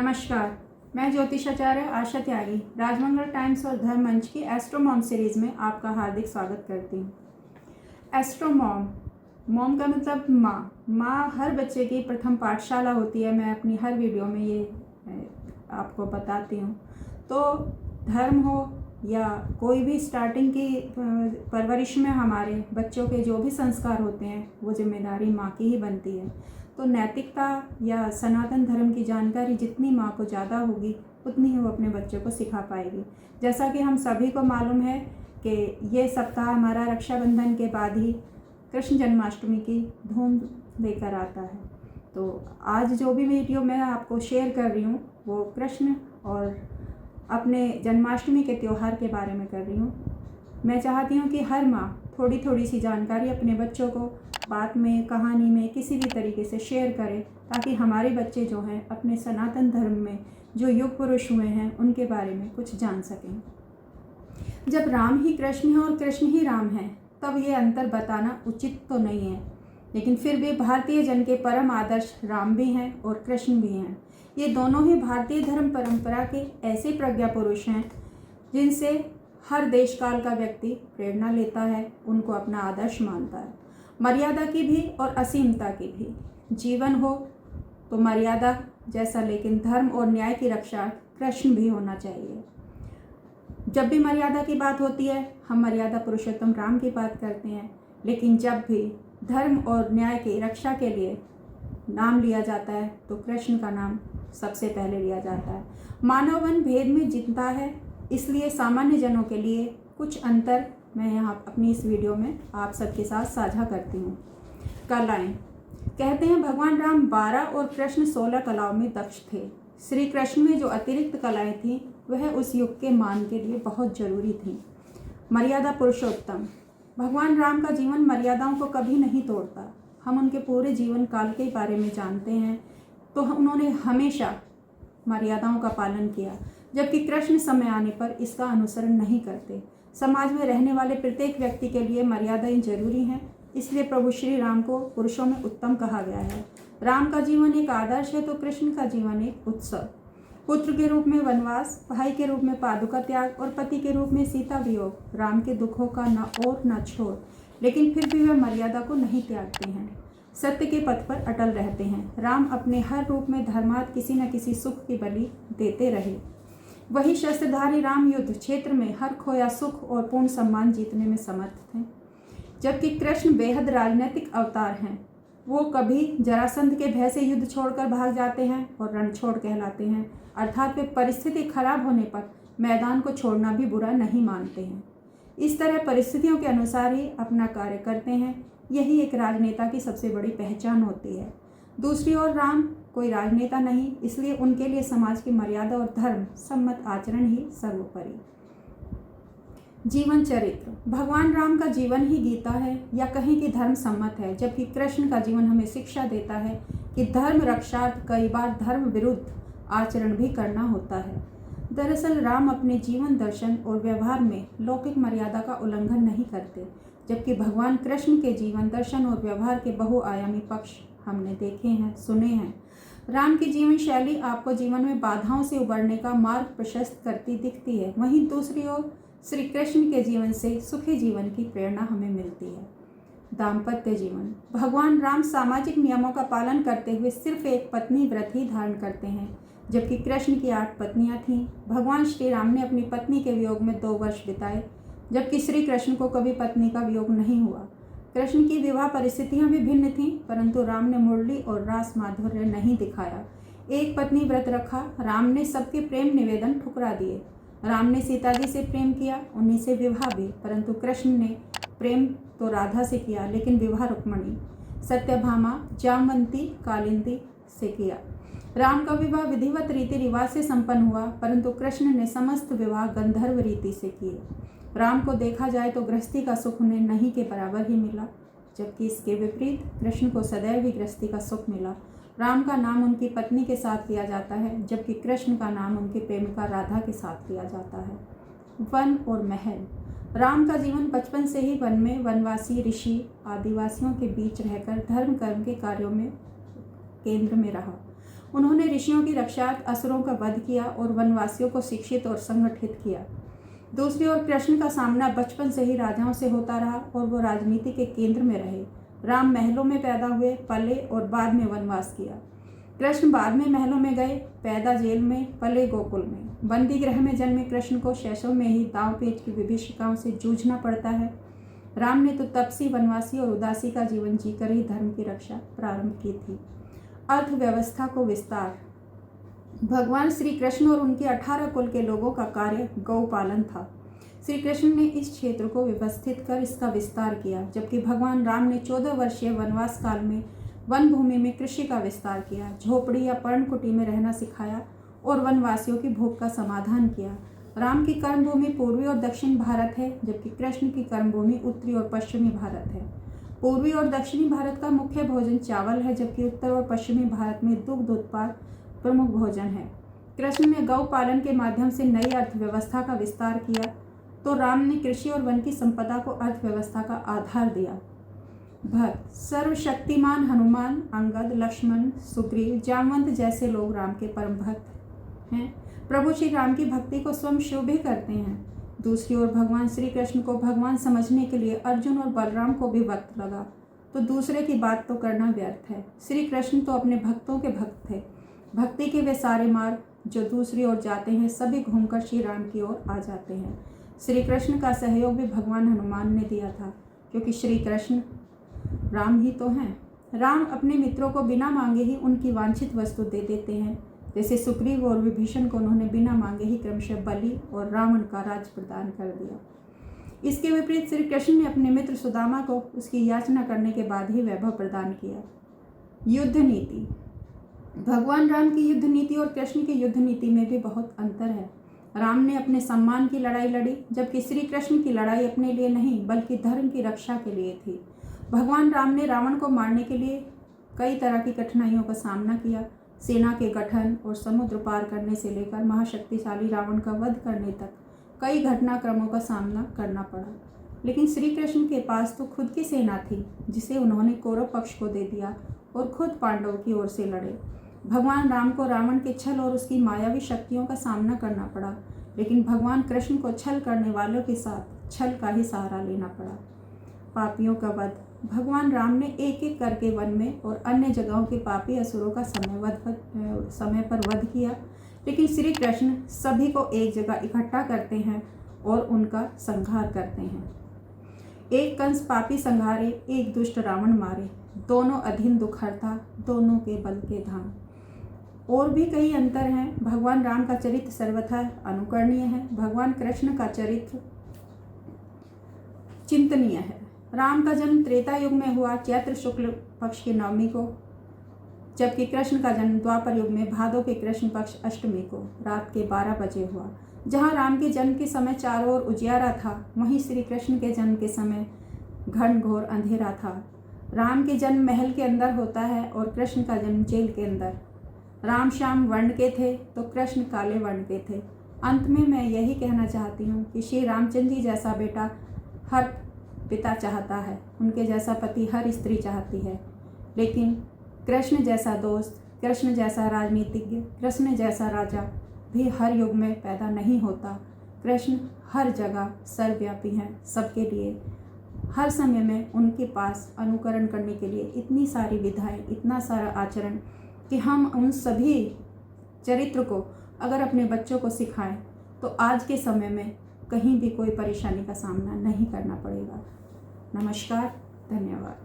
नमस्कार, मैं ज्योतिषाचार्य आशा त्यागी राजमंगल टाइम्स और धर्म मंच की एस्ट्रो मॉम सीरीज़ में आपका हार्दिक स्वागत करती हूँ। एस्ट्रो मॉम, मॉम का मतलब माँ हर बच्चे की प्रथम पाठशाला होती है। मैं अपनी हर वीडियो में ये आपको बताती हूँ। तो धर्म हो या कोई भी स्टार्टिंग की परवरिश में हमारे बच्चों के जो भी संस्कार होते हैं वो जिम्मेदारी माँ की ही बनती है। तो नैतिकता या सनातन धर्म की जानकारी जितनी माँ को ज़्यादा होगी उतनी ही वो अपने बच्चों को सिखा पाएगी। जैसा कि हम सभी को मालूम है कि ये सप्ताह हमारा रक्षाबंधन के बाद ही कृष्ण जन्माष्टमी की धूम लेकर आता है। तो आज जो भी वीडियो मैं आपको शेयर कर रही हूँ वो कृष्ण और अपने जन्माष्टमी के त्यौहार के बारे में कर रही हूँ। मैं चाहती हूँ कि हर माँ थोड़ी थोड़ी सी जानकारी अपने बच्चों को बात में, कहानी में, किसी भी तरीके से शेयर करें ताकि हमारे बच्चे जो हैं अपने सनातन धर्म में जो युग पुरुष हुए हैं उनके बारे में कुछ जान सकें। जब राम ही कृष्ण है और कृष्ण ही राम है तब ये अंतर बताना उचित तो नहीं है, लेकिन फिर भी भारतीय जन के परम आदर्श राम भी हैं और कृष्ण भी हैं। ये दोनों ही भारतीय धर्म परंपरा के ऐसे प्रज्ञा पुरुष हैं जिनसे हर देश काल का व्यक्ति प्रेरणा लेता है, उनको अपना आदर्श मानता है। मर्यादा की भी और असीमता की भी। जीवन हो तो मर्यादा जैसा, लेकिन धर्म और न्याय की रक्षा कृष्ण भी होना चाहिए। जब भी मर्यादा की बात होती है हम मर्यादा पुरुषोत्तम राम की बात करते हैं, लेकिन जब भी धर्म और न्याय की रक्षा के लिए नाम लिया जाता है तो कृष्ण का नाम सबसे पहले लिया जाता है। मानववन भेद में जीतता है, इसलिए सामान्य जनों के लिए कुछ अंतर मैं यहाँ अपनी इस वीडियो में आप सबके साथ साझा करती हूँ। कलाएं। कहते हैं भगवान राम 12 और कृष्ण 16 कलाओं में दक्ष थे। श्री कृष्ण में जो अतिरिक्त कलाएं थीं वह उस युग के मान के लिए बहुत जरूरी थीं। मर्यादा पुरुषोत्तम। भगवान राम का जीवन मर्यादाओं को कभी नहीं तोड़ता। हम उनके पूरे जीवन काल के बारे में जानते हैं तो उन्होंने हमेशा मर्यादाओं का पालन किया, जबकि कृष्ण समय आने पर इसका अनुसरण नहीं करते। समाज में रहने वाले प्रत्येक व्यक्ति के लिए मर्यादाएं जरूरी हैं, इसलिए प्रभु श्री राम को पुरुषों में उत्तम कहा गया है। राम का जीवन एक आदर्श है तो कृष्ण का जीवन एक उत्सव। पुत्र के रूप में वनवास, भाई के रूप में पादुका त्याग और पति के रूप में सीता वियोग राम के दुखों का न और न छोड़, लेकिन फिर भी वे मर्यादा को नहीं त्यागते हैं, सत्य के पथ पर अटल रहते हैं। राम अपने हर रूप में धर्मार्थ किसी न किसी सुख की बलि देते रहे। वही शस्त्रधारी राम युद्ध क्षेत्र में हर खोया सुख और पूर्ण सम्मान जीतने में समर्थ थे, जबकि कृष्ण बेहद राजनीतिक अवतार हैं। वो कभी जरासंध के भय से युद्ध छोड़कर भाग जाते हैं और रणछोड़ कहलाते हैं, अर्थात वे परिस्थिति खराब होने पर मैदान को छोड़ना भी बुरा नहीं मानते हैं। इस तरह परिस्थितियों के अनुसार ही अपना कार्य करते हैं। यही एक राजनेता की सबसे बड़ी पहचान होती है। दूसरी ओर राम कोई राजनेता नहीं, इसलिए उनके लिए समाज की मर्यादा और धर्म सम्मत आचरण ही सर्वोपरि। जीवन चरित्र। भगवान राम का जीवन ही गीता है या कहीं की धर्म सम्मत है, जबकि कृष्ण का जीवन हमें शिक्षा देता है कि धर्म रक्षार्थ कई बार धर्म विरुद्ध आचरण भी करना होता है। दरअसल राम अपने जीवन दर्शन और व्यवहार में लौकिक मर्यादा का उल्लंघन नहीं करते, जबकि भगवान कृष्ण के जीवन दर्शन और व्यवहार के बहुआयामी पक्ष हमने देखे हैं, सुने हैं। राम की जीवन शैली आपको जीवन में बाधाओं से उबरने का मार्ग प्रशस्त करती दिखती है, वहीं दूसरी ओर श्री कृष्ण के जीवन से सुखी जीवन की प्रेरणा हमें मिलती है। दाम्पत्य जीवन। भगवान राम सामाजिक नियमों का पालन करते हुए सिर्फ एक पत्नी व्रत ही धारण करते हैं, जबकि कृष्ण की 8 पत्नियां थीं। भगवान श्री राम ने अपनी पत्नी के वियोग में 2 वर्ष बिताए, जबकि श्री कृष्ण को कभी पत्नी का वियोग नहीं हुआ। कृष्ण की विवाह परिस्थितियां भी भिन्न थीं, परंतु राम ने मुरली और रास माधुर्य नहीं दिखाया। एक पत्नी व्रत रखा। राम ने सबके प्रेम निवेदन ठुकरा दिए। राम ने सीता जी से प्रेम किया, उन्हीं से विवाह भी, परंतु कृष्ण ने प्रेम तो राधा से किया लेकिन विवाह रुक्मणी, सत्यभामा, जामवंती, कालिंदी से किया। राम का विवाह विधिवत रीति रिवाज से संपन्न हुआ, परंतु कृष्ण ने समस्त विवाह गंधर्व रीति से किए। राम को देखा जाए तो गृहस्थी का सुख उन्हें नहीं के बराबर ही मिला, जबकि इसके विपरीत कृष्ण को सदैव ही गृहस्थी का सुख मिला। राम का नाम उनकी पत्नी के साथ लिया जाता है, जबकि कृष्ण का नाम उनकी प्रेमिका राधा के साथ लिया जाता है। वन और महल। राम का जीवन बचपन से ही वन में वनवासी ऋषि आदिवासियों के बीच रहकर धर्म कर्म के कार्यों में केंद्र में रहा। उन्होंने ऋषियों की रक्षा, असुरों का वध किया और वनवासियों को शिक्षित और संगठित किया। दूसरी ओर कृष्ण का सामना बचपन से ही राजाओं से होता रहा और वो राजनीति के केंद्र में रहे। राम महलों में पैदा हुए, पले और बाद में वनवास किया। कृष्ण बाद में महलों में गए, पैदा जेल में, पले गोकुल में। बंदी गृह में जन्मे कृष्ण को शैशव में ही दांव पेच की विभीषिकाओं से जूझना पड़ता है। राम ने तो तपसी, वनवासी और उदासी का जीवन जीकर ही धर्म की रक्षा प्रारंभ की थी। अर्थव्यवस्था को विस्तार। भगवान श्री कृष्ण और उनके 18 कुल के लोगों का कार्य गौपालन था। श्री कृष्ण ने इस क्षेत्र को व्यवस्थित कर इसका विस्तार किया, जबकि भगवान राम ने 14 वर्षीय वनवास काल में वन भूमि में कृषि का विस्तार किया, झोपड़ी या पर्णकुटी में रहना सिखाया और वनवासियों की भूख का समाधान किया। राम की कर्मभूमि पूर्वी और दक्षिण भारत है, जबकि कृष्ण की कर्मभूमि उत्तरी और पश्चिमी भारत है। पूर्वी और दक्षिणी भारत का मुख्य भोजन चावल है, जबकि उत्तर और पश्चिमी भारत में दुग्ध उत्पाद प्रमुख भोजन है। कृष्ण ने गौ पालन के माध्यम से नई अर्थव्यवस्था का विस्तार किया, तो राम ने कृषि और वन की संपदा को अर्थव्यवस्था का आधार दिया। भक्त। सर्वशक्तिमान हनुमान, अंगद, लक्ष्मण, सुग्रीव, जामवंत जैसे लोग राम के परम भक्त हैं। प्रभु श्री राम की भक्ति को स्वयं शुभ भी करते हैं। दूसरी ओर भगवान श्री कृष्ण को भगवान समझने के लिए अर्जुन और बलराम को भी वक्त लगा, तो दूसरे की बात तो करना व्यर्थ है। श्री कृष्ण तो अपने भक्तों के भक्त थे। भक्ति के वे सारे मार्ग जो दूसरी ओर जाते हैं, सभी घूमकर श्री राम की ओर आ जाते हैं। श्री कृष्ण का सहयोग भी भगवान हनुमान ने दिया था, क्योंकि श्री कृष्ण राम ही तो हैं। राम अपने मित्रों को बिना मांगे ही उनकी वांछित वस्तु दे देते हैं, जैसे सुग्रीव और विभीषण को उन्होंने बिना मांगे ही क्रमशः बलि और रावण का राज प्रदान कर दिया। इसके विपरीत श्री कृष्ण ने अपने मित्र सुदामा को उसकी याचना करने के बाद ही वैभव प्रदान किया। युद्ध नीति। भगवान राम की युद्ध नीति और कृष्ण की युद्ध नीति में भी बहुत अंतर है। राम ने अपने सम्मान की लड़ाई लड़ी, जबकि श्री कृष्ण की लड़ाई अपने लिए नहीं बल्कि धर्म की रक्षा के लिए थी। भगवान राम ने रावण को मारने के लिए कई तरह की कठिनाइयों का सामना किया। सेना के गठन और समुद्र पार करने से लेकर महाशक्तिशाली रावण का वध करने तक कई घटनाक्रमों का सामना करना पड़ा। लेकिन श्री कृष्ण के पास तो खुद की सेना थी, जिसे उन्होंने कौरव पक्ष को दे दिया और खुद पांडवों की ओर से लड़े। भगवान राम को रावण के छल और उसकी मायावी शक्तियों का सामना करना पड़ा, लेकिन भगवान कृष्ण को छल करने वालों के साथ छल का ही सहारा लेना पड़ा। पापियों का वध। भगवान राम ने एक एक करके वन में और अन्य जगहों के पापी असुरों का समय पर वध किया, लेकिन श्री कृष्ण सभी को एक जगह इकट्ठा करते हैं और उनका संहार करते हैं। एक कंस पापी संहारे, एक दुष्ट रावण मारे, दोनों अधीन दुखहर्ता, दोनों के बल के धाम। और भी कई अंतर हैं। भगवान राम का चरित्र सर्वथा अनुकरणीय है। भगवान कृष्ण का चरित्र चिंतनीय है। राम का जन्म त्रेता युग में हुआ, चैत्र शुक्ल पक्ष की नवमी को, जबकि कृष्ण का जन्म द्वापर युग में भादों के कृष्ण पक्ष अष्टमी को रात के 12 बजे हुआ। जहाँ राम के जन्म के समय चारों ओर उजियारा था, वहीं श्री कृष्ण के जन्म के समय घन घोर अंधेरा था। राम के जन्म महल के अंदर होता है और कृष्ण का जन्म जेल के अंदर। राम श्याम वर्ण के थे तो कृष्ण काले वर्ण के थे। अंत में मैं यही कहना चाहती हूँ कि श्री रामचंद्र जी जैसा बेटा हर पिता चाहता है, उनके जैसा पति हर स्त्री चाहती है, लेकिन कृष्ण जैसा दोस्त, कृष्ण जैसा राजनीतिज्ञ, कृष्ण जैसा राजा भी हर युग में पैदा नहीं होता। कृष्ण हर जगह सर्वव्यापी हैं, सबके लिए, हर समय में उनके पास अनुकरण करने के लिए इतनी सारी विधाएं, इतना सारा आचरण कि हम उन सभी चरित्र को अगर अपने बच्चों को सिखाएं तो आज के समय में कहीं भी कोई परेशानी का सामना नहीं करना पड़ेगा। नमस्कार, धन्यवाद।